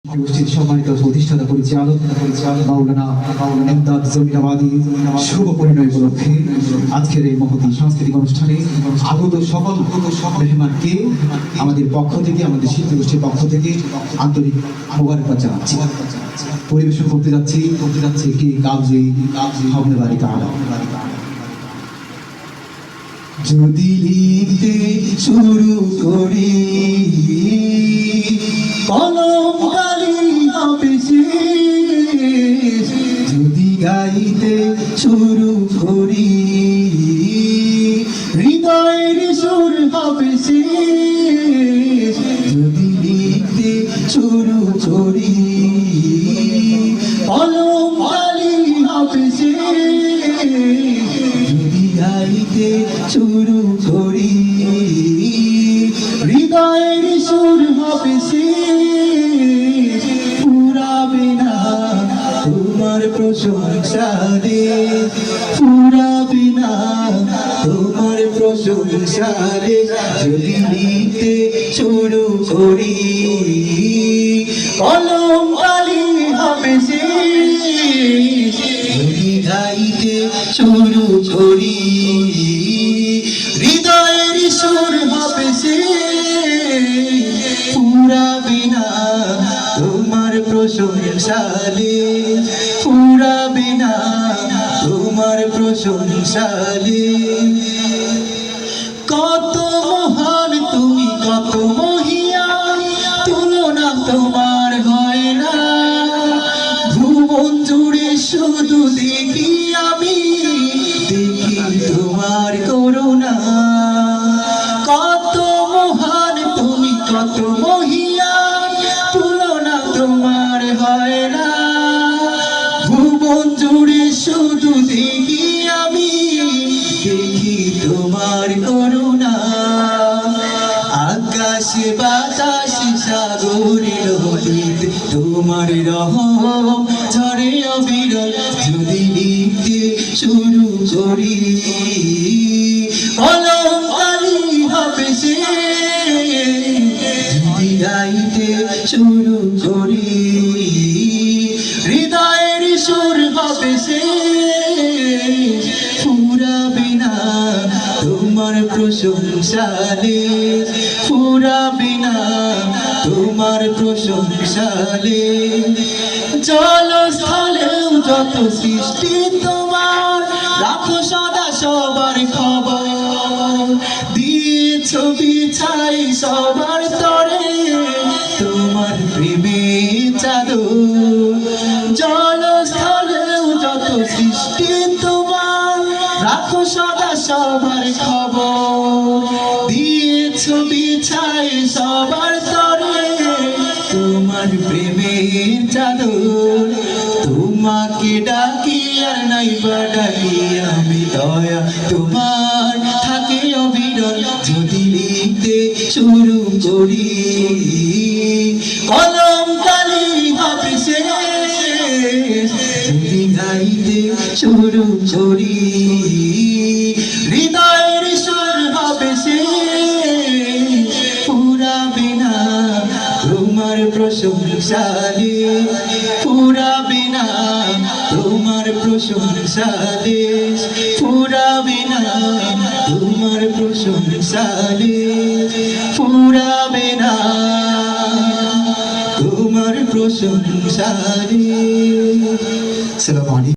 গোষ্ঠীর সম্মানিত প্রতিষ্ঠাতা পরিচালক মাওলানা ইমদাদ জমিনাবাদী শুভ পরিণয় উপলক্ষে আজকের এই মহতী সাংস্কৃতিক অনুষ্ঠানে আগত সকল মেহমানকে আমাদের পক্ষ থেকে, আমাদের শিল্পী গোষ্ঠীর পক্ষ থেকে আন্তরিক মোবারকবাদ জানাচ্ছি। পরিবেশন করতে যাচ্ছে কি কাবজি হামলে বাড়ি তাআলা। যদি লিখতে শুরু করি কলম কালি হবে শেষ, যদি গাইতে শুরু করি হৃদয়ের সুর হবে শেষ, যদি লিখতে শুরু করি কলম কালি হবে শেষ, যদি গাইতে শুরু করি হৃদয়ের সুর হবে শেষ, ফুরাবে না তোমার প্রশংসা রে, ফুরাবে না তোমার প্রশংসা রে, যদি লিখতে শুরু করি কলম কালি হবে শেষ, যদি গাইতে শুরু করি হৃদয়ের সুর হবে শেষ, ফুরাবে না তোমার প্রশংসা রে, ফুরাবে না তোমার প্রশংসা রে। কত মহান তুমি, কত মহিয়ান, তুলনা তোমার হয় না, ভুবন জুড়ে শুধু দেখি আমি, দেখি তোমার করুণা। কত মহান তুমি, কত মহিয়ান, তুলনা তোমার হয় না, ভুবন জুড়ে শুধু দেখি আমি, দেখি তোমার করুণা। আকাশে বাতাসে সাগরে নদীতে তোমার রহম ঝরে অবিরল, যদি লিখতে শুরু করি কলম কালি হবে শেষ, যদি গাইতে শুরু করি হৃদয়ের সুর হবে শেষ, ফুরাবে না তোমার প্রশংসা রে, ফুরাবে না তোমার প্রশংসা রে। জলস্থলেও যত সৃষ্টি তোমার, রাখো সদা সবার খবর, দিয়েছ বিছাই সবার তরে তোমার প্রেমের চাদর। জলস্থলেও যত সৃষ্টি তোমার, রাখো সদা সবার খবর, দিয়েছ বিছাই সবার তরে তোমার প্রেমের চাদর। তোমাকে ডাকি আর নাই বা ডাকি আমি, দয়া তোমার থাকে অবিরল, যদি লিখতে শুরু করি কলম কালি হবে শেষ, যদি গাইতে শুরু করি হৃদয়ের সুর হবে শেষ, ফুরাবে না তোমার প্রশংসা রে, ফুরাবে না তোমার প্রশংসা রে, ফুরাবে না তোমার প্রশংসা রে, ফুরাবে না তোমার প্রশংসা রে। আসসালামু আলাইকুম।